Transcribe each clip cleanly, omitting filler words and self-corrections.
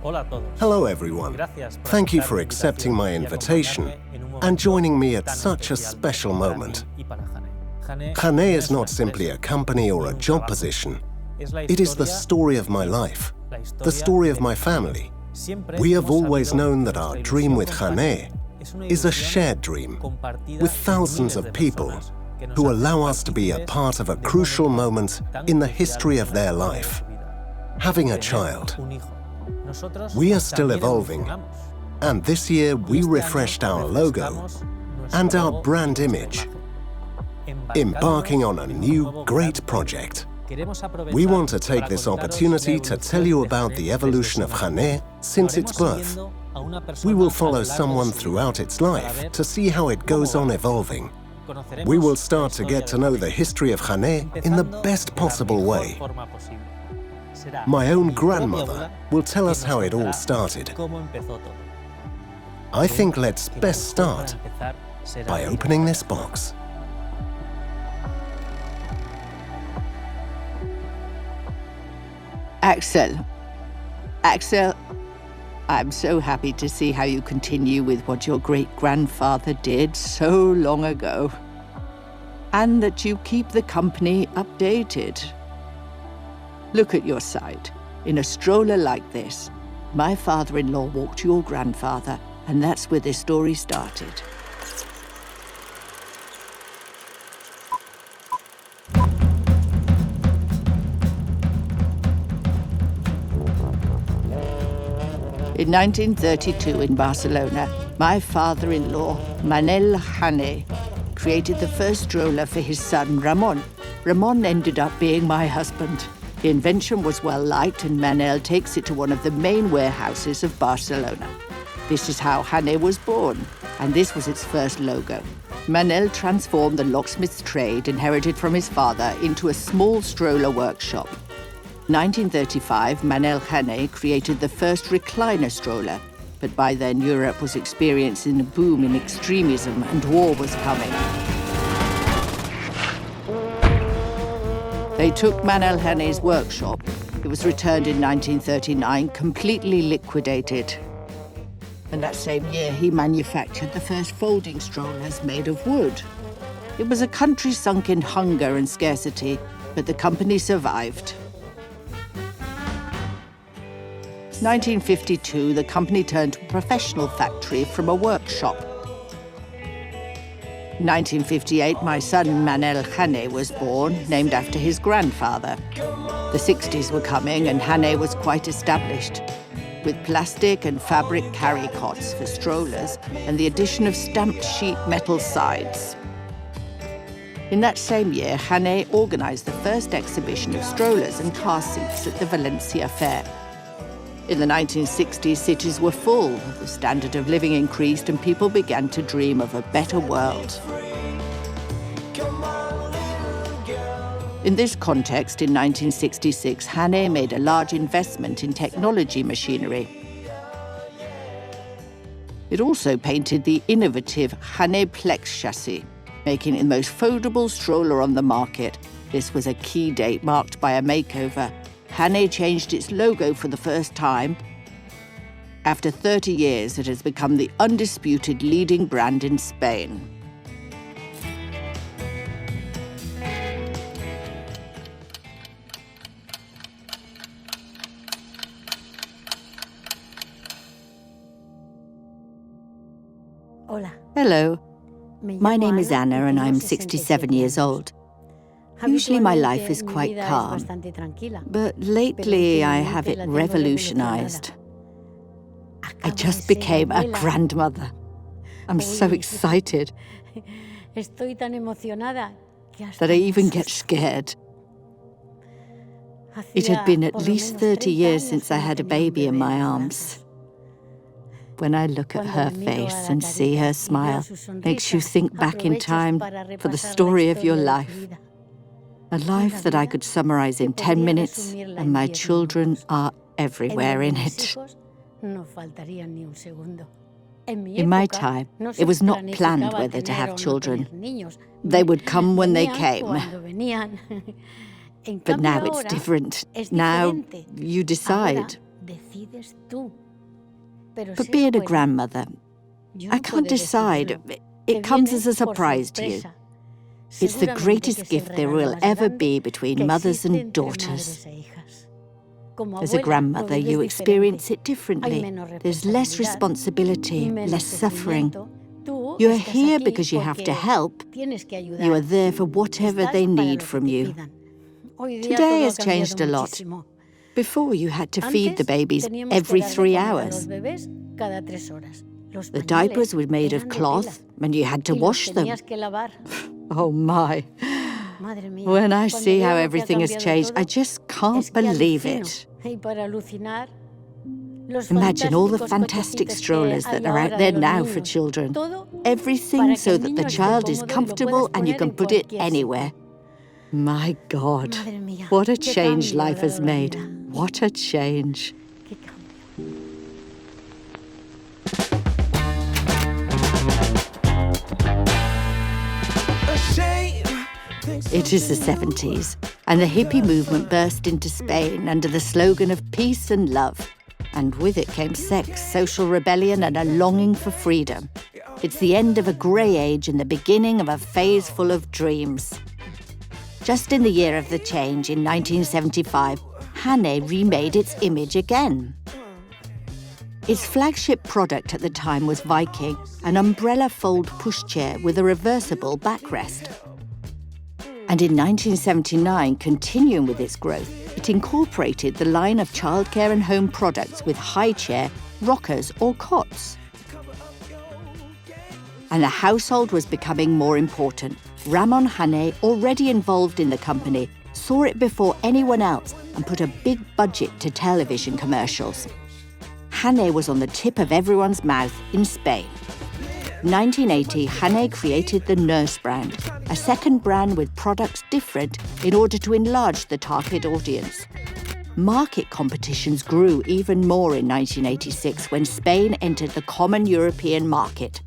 Hello everyone. Thank you for accepting my invitation and joining me at such a special moment. Jané is not simply a company or a job position. It is the story of my life, the story of my family. We have always known that our dream with Jané is a shared dream with thousands of people who allow us to be a part of a crucial moment in the history of their life. Having a child. We are still evolving, and this year we refreshed our logo and our brand image, embarking on a new great project. We want to take this opportunity to tell you about the evolution of Jané since its birth. We will follow someone throughout its life to see how it goes on evolving. We will start to get to know the history of Jané in the best possible way. My own grandmother will tell us how it all started. I think let's best start by opening this box. Axel, I'm so happy to see how you continue with what your great-grandfather did so long ago, and that you keep the company updated. Look at your side. In a stroller like this, my father-in-law walked your grandfather, and that's where this story started. In 1932 in Barcelona, my father-in-law, Manel Jané, created the first stroller for his son, Ramon. Ramon ended up being my husband. The invention was well-liked, and Manel takes it to one of the main warehouses of Barcelona. This is how Jané was born, and this was its first logo. Manel transformed the locksmith's trade inherited from his father into a small stroller workshop. 1935, Manel Jané created the first recliner stroller, but by then Europe was experiencing a boom in extremism and war was coming. They took Manel Jané's workshop. It was returned in 1939, completely liquidated. And that same year, he manufactured the first folding strollers made of wood. It was a country sunk in hunger and scarcity, but the company survived. 1952, the company turned to a professional factory from a workshop. 1958, my son Manel Jané was born, named after his grandfather. The 60s were coming and Jané was quite established, with plastic and fabric carry cots for strollers and the addition of stamped sheet metal sides. In that same year, Jané organized the first exhibition of strollers and car seats at the Valencia Fair. In the 1960s, cities were full, the standard of living increased, and people began to dream of a better world. In this context, in 1966, Jané made a large investment in technology machinery. It also painted the innovative Jané Plex chassis, making it the most foldable stroller on the market. This was a key date marked by a makeover. Jané changed its logo for the first time. After 30 years, it has become the undisputed leading brand in Spain. Hello, my name is Anna and I'm 67 years old. Usually my life is quite calm, but lately I have it revolutionized. I just became a grandmother. I'm so excited that I even get scared. It had been at least 30 years since I had a baby in my arms. When I look at her face and see her smile, makes you think back in time for the story of your life. A life that I could summarize in 10 minutes, and my children are everywhere in it. In my time, it was not planned whether to have children. They would come when they came. But now it's different. Now you decide. But being a grandmother, I can't decide. It comes as a surprise to you. It's the greatest gift there will ever be between mothers and daughters. As a grandmother, you experience it differently. There's less responsibility, less suffering. You are here because you have to help. You are there for whatever they need from you. Today has changed a lot. Before, you had to feed the babies every 3 hours. The diapers were made of cloth, and you had to wash them. Oh my. When I see how everything has changed, I just can't believe it. Imagine all the fantastic strollers that are out there now for children. Everything so that the child is comfortable and you can put it anywhere. My God, what a change life has made. What a change. It is the 70s, and the hippie movement burst into Spain under the slogan of peace and love. And with it came sex, social rebellion, and a longing for freedom. It's the end of a grey age and the beginning of a phase full of dreams. Just in the year of the change, in 1975, Jané remade its image again. Its flagship product at the time was Viking, an umbrella fold pushchair with a reversible backrest. And in 1979, continuing with its growth, it incorporated the line of childcare and home products with high chair, rockers or cots. And the household was becoming more important. Ramon Jané, already involved in the company, saw it before anyone else and put a big budget to television commercials. Jané was on the tip of everyone's mouth in Spain. In 1980, Jané created the Nurse brand, a second brand with products different in order to enlarge the target audience. Market competitions grew even more in 1986 when Spain entered the common European market.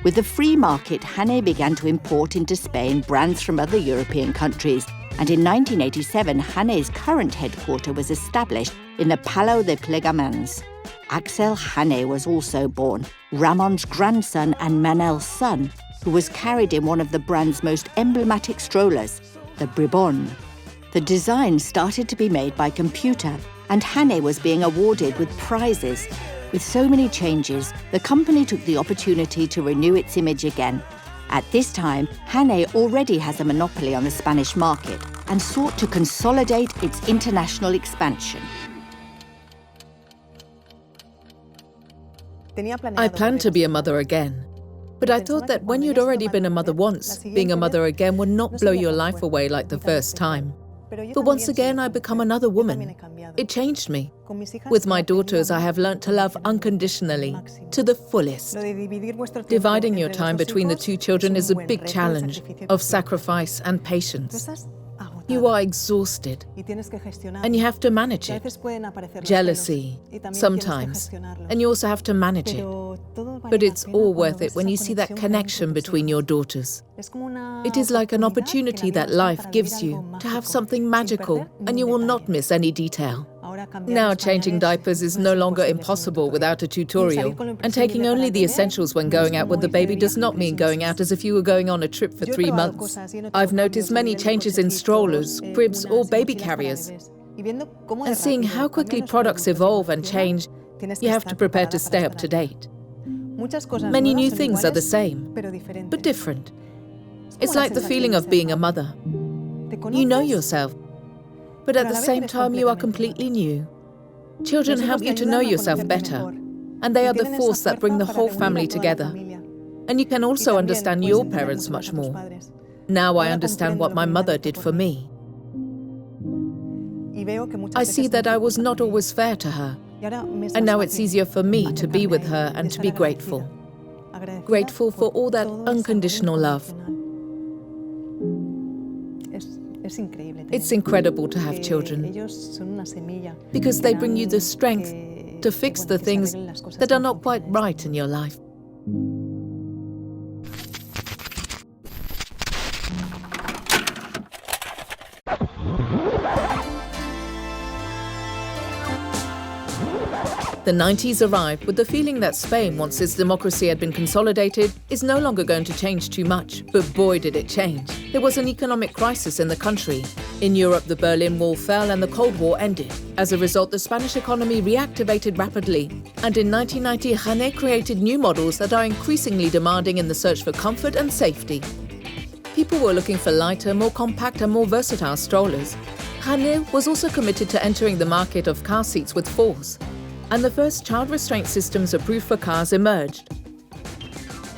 With the free market, Jané began to import into Spain brands from other European countries, and in 1987, Jané's current headquarter was established in the Palau de Plegamans. Axel Jané was also born, Ramon's grandson and Manel's son, who was carried in one of the brand's most emblematic strollers, the Bribón. The design started to be made by computer, and Jané was being awarded with prizes. With so many changes, the company took the opportunity to renew its image again. At this time, Jané already has a monopoly on the Spanish market and sought to consolidate its international expansion. I planned to be a mother again, but I thought that when you'd already been a mother once, being a mother again would not blow your life away like the first time. But once again, I become another woman. It changed me. With my daughters, I have learnt to love unconditionally, to the fullest. Dividing your time between the two children is a big challenge of sacrifice and patience. You are exhausted, and you have to manage it. Jealousy, sometimes, and you also have to manage it. But it's all worth it when you see that connection between your daughters. It is like an opportunity that life gives you to have something magical, and you will not miss any detail. Now changing diapers is no longer impossible without a tutorial, and taking only the essentials when going out with the baby does not mean going out as if you were going on a trip for 3 months. I've noticed many changes in strollers, cribs or baby carriers. And seeing how quickly products evolve and change, you have to prepare to stay up to date. Many new things are the same, but different. It's like the feeling of being a mother. You know yourself, but at the same time you are completely new. Children help you to know yourself better, and they are the force that bring the whole family together. And you can also understand your parents much more. Now I understand what my mother did for me. I see that I was not always fair to her, and now it's easier for me to be with her and to be grateful. Grateful for all that unconditional love. It's incredible to have children, because they bring you the strength to fix the things that are not quite right in your life. The 90s arrived with the feeling that Spain, once its democracy had been consolidated, is no longer going to change too much. But boy, did it change. There was an economic crisis in the country. In Europe, the Berlin Wall fell and the Cold War ended. As a result, the Spanish economy reactivated rapidly. And in 1990, Jané created new models that are increasingly demanding in the search for comfort and safety. People were looking for lighter, more compact and more versatile strollers. Jané was also committed to entering the market of car seats with force. And the first child restraint systems approved for cars emerged.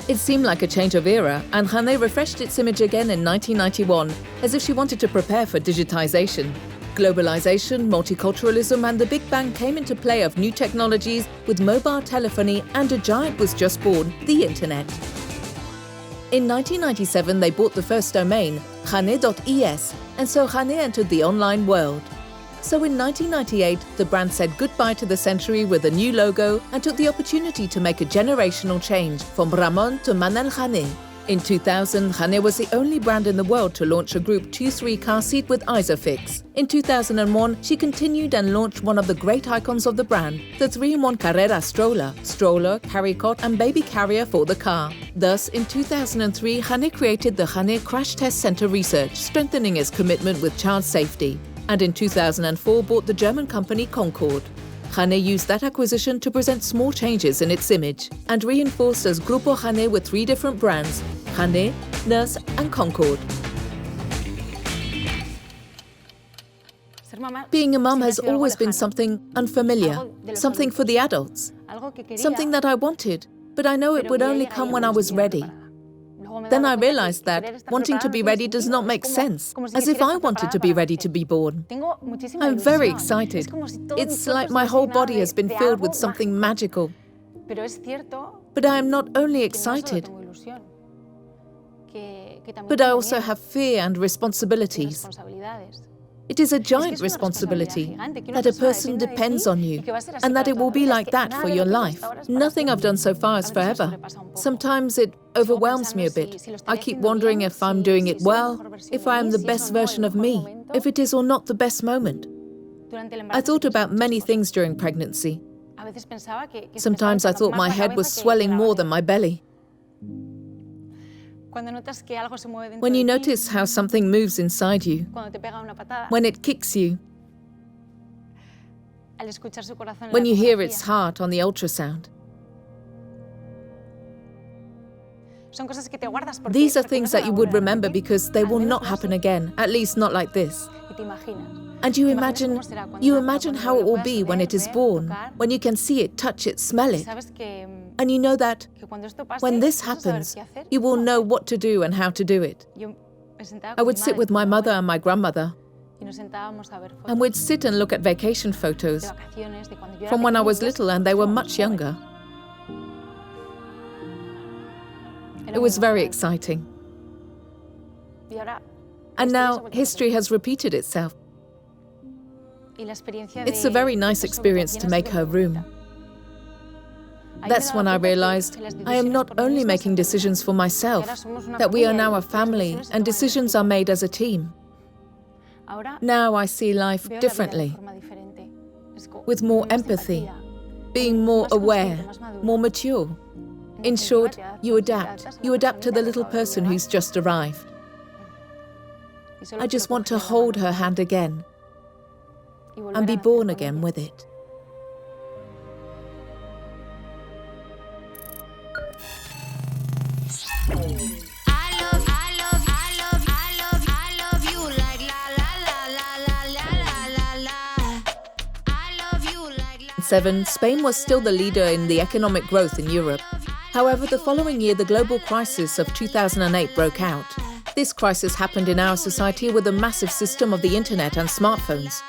It seemed like a change of era, and Jané refreshed its image again in 1991, as if she wanted to prepare for digitization. Globalization, multiculturalism, and the Big Bang came into play of new technologies with mobile telephony, and a giant was just born, the Internet. In 1997, they bought the first domain, Jané.es, and so Jané entered the online world. So in 1998, the brand said goodbye to the century with a new logo and took the opportunity to make a generational change from Ramon to Manel Jané. In 2000, Jané was the only brand in the world to launch a Group 2-3 car seat with Isofix. In 2001, she continued and launched one of the great icons of the brand, the 3-in-1 Carrera stroller, carry cot and baby carrier for the car. Thus, in 2003, Jané created the Jané Crash Test Center Research, strengthening its commitment with child safety. And in 2004 bought the German company Concord. Jané used that acquisition to present small changes in its image and reinforced as Grupo Jané with 3 different brands, Jané, Nurse and Concord. Being a mum has always been something unfamiliar, something for the adults, something that I wanted, but I know it would only come when I was ready. Then I realized that wanting to be ready does not make sense, as if I wanted to be ready to be born. I'm very excited. It's like my whole body has been filled with something magical. But I am not only excited, but I also have fear and responsibilities. It is a giant responsibility that a person depends on you and that it will be like that for your life. Nothing I've done so far is forever. Sometimes it overwhelms me a bit. I keep wondering if I'm doing it well, if I am the best version of me, if it is or not the best moment. I thought about many things during pregnancy. Sometimes I thought my head was swelling more than my belly. When you notice how something moves inside you, when it kicks you, when you hear its heart on the ultrasound. These are things that you would remember because they will not happen again, at least not like this. And you imagine how it will be when it is born, when you can see it, touch it, smell it. And you know that when this happens, you will know what to do and how to do it. I would sit with my mother and my grandmother, and we'd sit and look at vacation photos from when I was little and they were much younger. It was very exciting. And now history has repeated itself. It's a very nice experience to make her room. That's when I realized I am not only making decisions for myself, that we are now a family and decisions are made as a team. Now I see life differently, with more empathy, being more aware, more mature. In short, you adapt to the little person who's just arrived. I just want to hold her hand again and be born again with it. Spain was still the leader in the economic growth in Europe. However, the following year, the global crisis of 2008 broke out. This crisis happened in our society with a massive system of the internet and smartphones.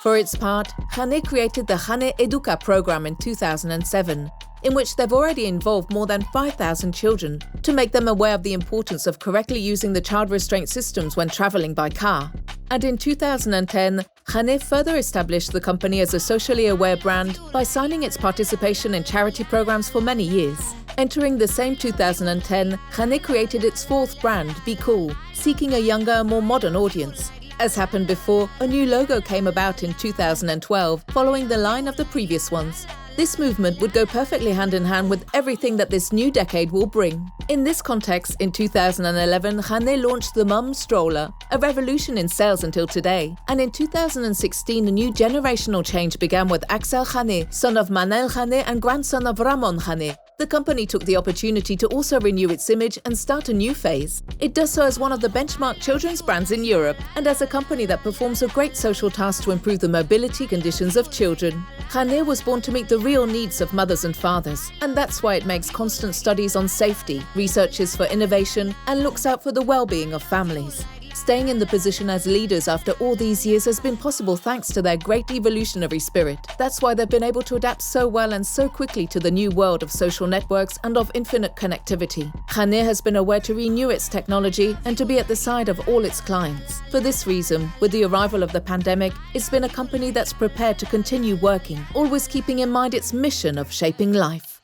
For its part, Jané created the Jané Educa program in 2007, in which they've already involved more than 5,000 children to make them aware of the importance of correctly using the child restraint systems when traveling by car. And in 2010, Jané further established the company as a socially aware brand by signing its participation in charity programs for many years. Entering the same 2010, Jané created its 4th brand, Be Cool, seeking a younger and more modern audience. As happened before, a new logo came about in 2012, following the line of the previous ones. This movement would go perfectly hand in hand with everything that this new decade will bring. In this context, in 2011, Jané launched the Mum Stroller, a revolution in sales until today. And in 2016, a new generational change began with Axel Jané, son of Manel Jané and grandson of Ramon Jané. The company took the opportunity to also renew its image and start a new phase. It does so as one of the benchmark children's brands in Europe and as a company that performs a great social task to improve the mobility conditions of children. Jané was born to meet the real needs of mothers and fathers, and that's why it makes constant studies on safety, researches for innovation, and looks out for the well-being of families. Staying in the position as leaders after all these years has been possible thanks to their great evolutionary spirit. That's why they've been able to adapt so well and so quickly to the new world of social networks and of infinite connectivity. Jané has been aware to renew its technology and to be at the side of all its clients. For this reason, with the arrival of the pandemic, it's been a company that's prepared to continue working, always keeping in mind its mission of shaping life.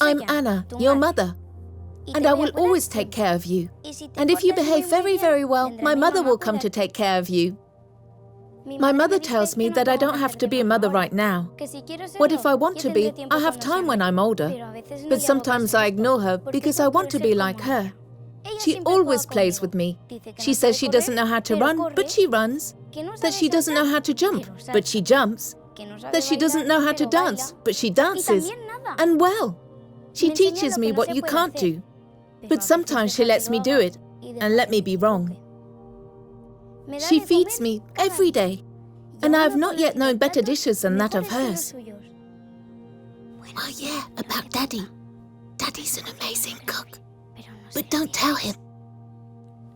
I'm Anna, your mother, and I will always take care of you. And if you behave very, very well, my mother will come to take care of you. My mother tells me that I don't have to be a mother right now. What if I want to be? I have time when I'm older. But sometimes I ignore her because I want to be like her. She always plays with me. She says she doesn't know how to run, but she runs. That she doesn't know how to jump, but she jumps. That she doesn't know how to dance, but she dances. And well. She teaches me what you can't do, but sometimes she lets me do it and let me be wrong. She feeds me every day, and I have not yet known better dishes than that of hers. Well, yeah, about Daddy. Daddy's an amazing cook, but don't tell him.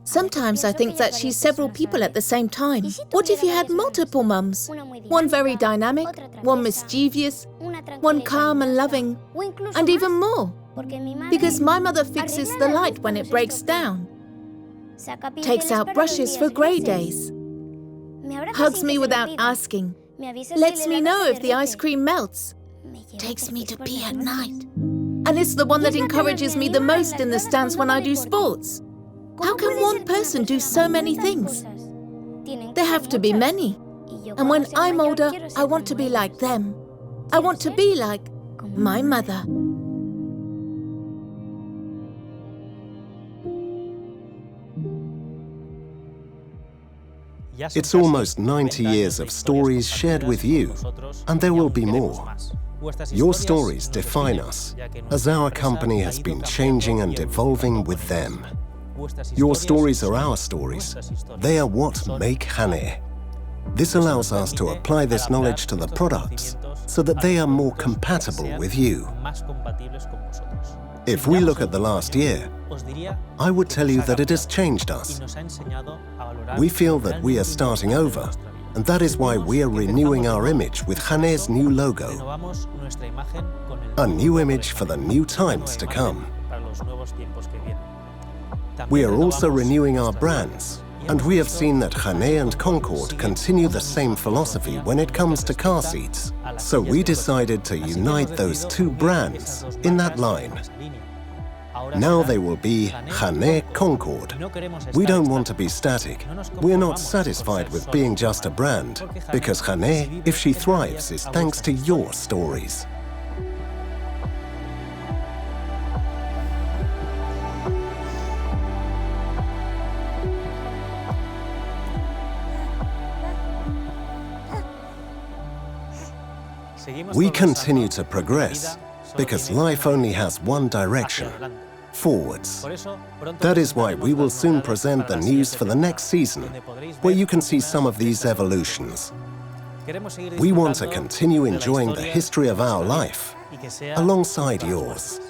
Sometimes I think that she's several people at the same time. What if you had multiple mums? One very dynamic, one mischievous, one calm and loving, and even more. Because my mother fixes the light when it breaks down, takes out brushes for grey days, hugs me without asking, lets me know if the ice cream melts, Takes me to pee at night. and it's the one that encourages me the most in the stands when I do sports. How can one person do so many things? There have to be many. And when I'm older, I want to be like them. I want to be like my mother. It's almost 90 years of stories shared with you, and there will be more. Your stories define us, as our company has been changing and evolving with them. Your stories are our stories. They are what make Jané. This allows us to apply this knowledge to the products so that they are more compatible with you. If we look at the last year, I would tell you that it has changed us. We feel that we are starting over, and that is why we are renewing our image with Jané's new logo. A new image for the new times to come. We are also renewing our brands, and we have seen that Jané and Concorde continue the same philosophy when it comes to car seats. So we decided to unite those two brands in that line. Now they will be Jané Concorde. We don't want to be static. We're not satisfied with being just a brand, because Jané, if she thrives, is thanks to your stories. We continue to progress because life only has one direction, forwards. That is why we will soon present the news for the next season, where you can see some of these evolutions. We want to continue enjoying the history of our life alongside yours.